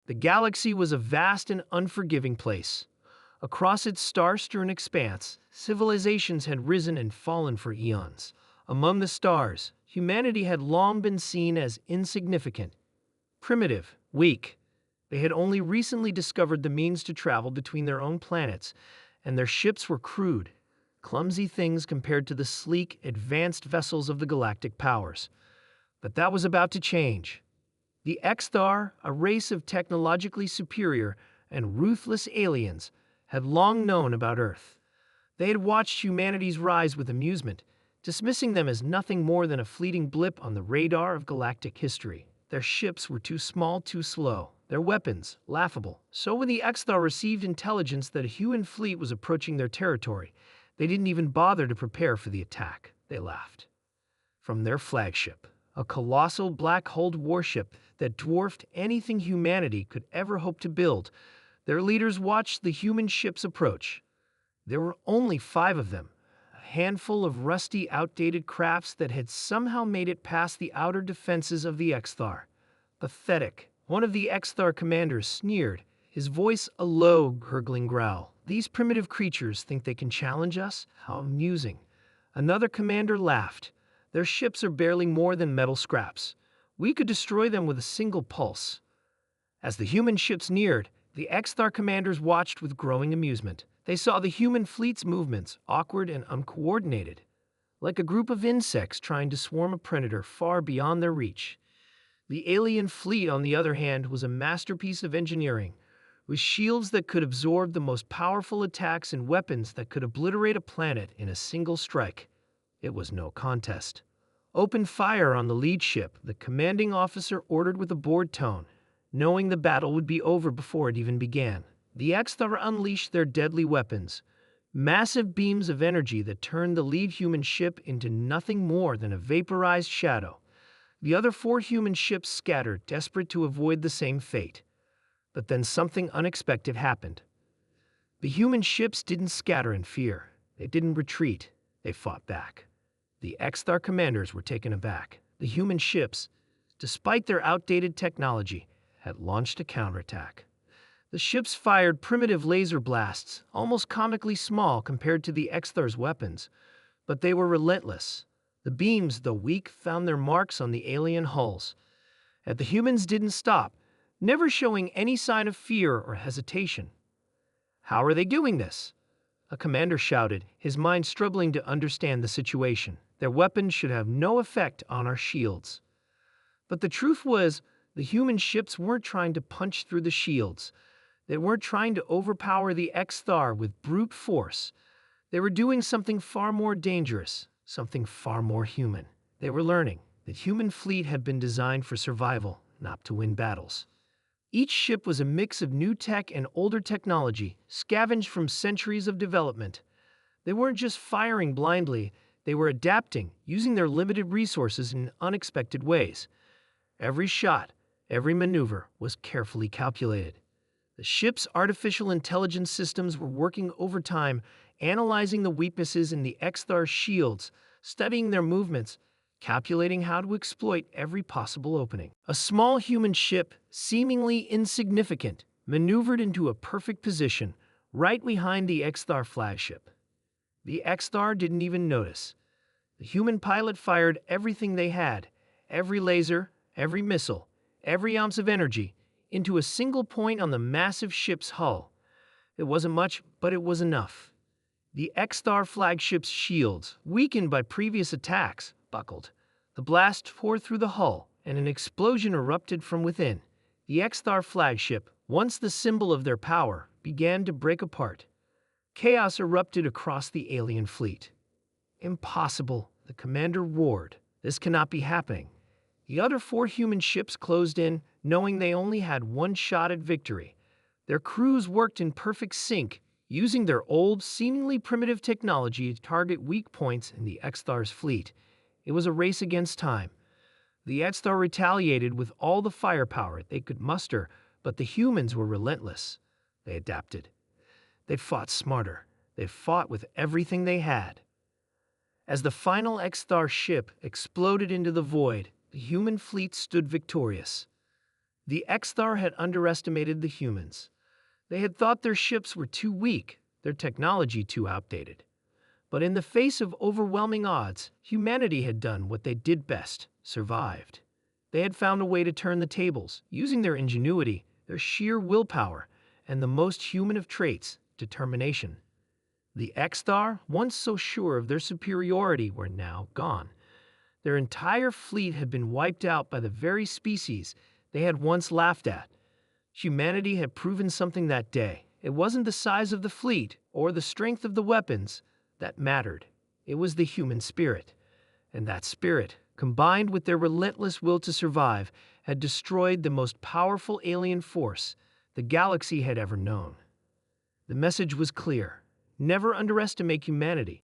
The galaxy was a vast and unforgiving place. Across its star-strewn expanse, civilizations had risen and fallen for eons. Among the stars, humanity had long been seen as insignificant, primitive, weak. They had only recently discovered the means to travel between their own planets, and their ships were crude, clumsy things compared to the sleek, advanced vessels of the galactic powers. But that was about to change. The Xthar, a race of technologically superior and ruthless aliens, had long known about Earth. They had watched humanity's rise with amusement, dismissing them as nothing more than a fleeting blip on the radar of galactic history. Their ships were too small, too slow. Their weapons, laughable. So when the Xthar received intelligence that a human fleet was approaching their territory, they didn't even bother to prepare for the attack. They laughed. From their flagship, a colossal black-hulled warship that dwarfed anything humanity could ever hope to build, their leaders watched the human ships approach. There were only 5 of them, a handful of rusty, outdated crafts that had somehow made it past the outer defenses of the Xthar. Pathetic. One of the Xthar commanders sneered, his voice a low, gurgling growl. These primitive creatures think they can challenge us? How amusing. Another commander laughed. Their ships are barely more than metal scraps. We could destroy them with a single pulse. As the human ships neared, the Xthar commanders watched with growing amusement. They saw the human fleet's movements, awkward and uncoordinated, like a group of insects trying to swarm a predator far beyond their reach. The alien fleet, on the other hand, was a masterpiece of engineering, with shields that could absorb the most powerful attacks and weapons that could obliterate a planet in a single strike. It was no contest. Open fire on the lead ship, the commanding officer ordered with a bored tone, knowing the battle would be over before it even began. The Xthar unleashed their deadly weapons, massive beams of energy that turned the lead human ship into nothing more than a vaporized shadow. The other 4 human ships scattered, desperate to avoid the same fate. But then something unexpected happened. The human ships didn't scatter in fear. They didn't retreat. They fought back. The Xthar commanders were taken aback. The human ships, despite their outdated technology, had launched a counterattack. The ships fired primitive laser blasts, almost comically small compared to the Xthar's weapons, but they were relentless. The beams, though weak, found their marks on the alien hulls. Yet the humans didn't stop, never showing any sign of fear or hesitation. How are they doing this? A commander shouted, his mind struggling to understand the situation. Their weapons should have no effect on our shields. But the truth was, the human ships weren't trying to punch through the shields. They weren't trying to overpower the Xthar with brute force. They were doing something far more dangerous, something far more human. They were learning that human fleet had been designed for survival, not to win battles. Each ship was a mix of new tech and older technology, scavenged from centuries of development. They weren't just firing blindly, they were adapting, using their limited resources in unexpected ways. Every shot, every maneuver was carefully calculated. The ship's artificial intelligence systems were working overtime, analyzing the weaknesses in the Xthar's shields, studying their movements, calculating how to exploit every possible opening. A small human ship, seemingly insignificant, maneuvered into a perfect position, right behind the Xthar flagship. The Xthar didn't even notice. The human pilot fired everything they had, every laser, every missile, every ounce of energy, into a single point on the massive ship's hull. It wasn't much, but it was enough. The Xthar flagship's shields, weakened by previous attacks, buckled. The blast tore through the hull, and an explosion erupted from within. The Xthar flagship, once the symbol of their power, began to break apart. Chaos erupted across the alien fleet. Impossible, the commander roared. This cannot be happening. The other 4 human ships closed in, knowing they only had one shot at victory. Their crews worked in perfect sync, using their old, seemingly primitive technology to target weak points in the Xthar's fleet. It was a race against time. The Xthar retaliated with all the firepower they could muster, but the humans were relentless. They adapted. They fought smarter. They fought with everything they had. As the final Xthar ship exploded into the void, the human fleet stood victorious. The Xthar had underestimated the humans. They had thought their ships were too weak, their technology too outdated. But in the face of overwhelming odds, humanity had done what they did best: survived. They had found a way to turn the tables, using their ingenuity, their sheer willpower, and the most human of traits, determination. The Xthar, once so sure of their superiority, were now gone. Their entire fleet had been wiped out by the very species they had once laughed at. Humanity had proven something that day. It wasn't the size of the fleet or the strength of the weapons that mattered. It was the human spirit. And that spirit, combined with their relentless will to survive, had destroyed the most powerful alien force the galaxy had ever known. The message was clear: never underestimate humanity.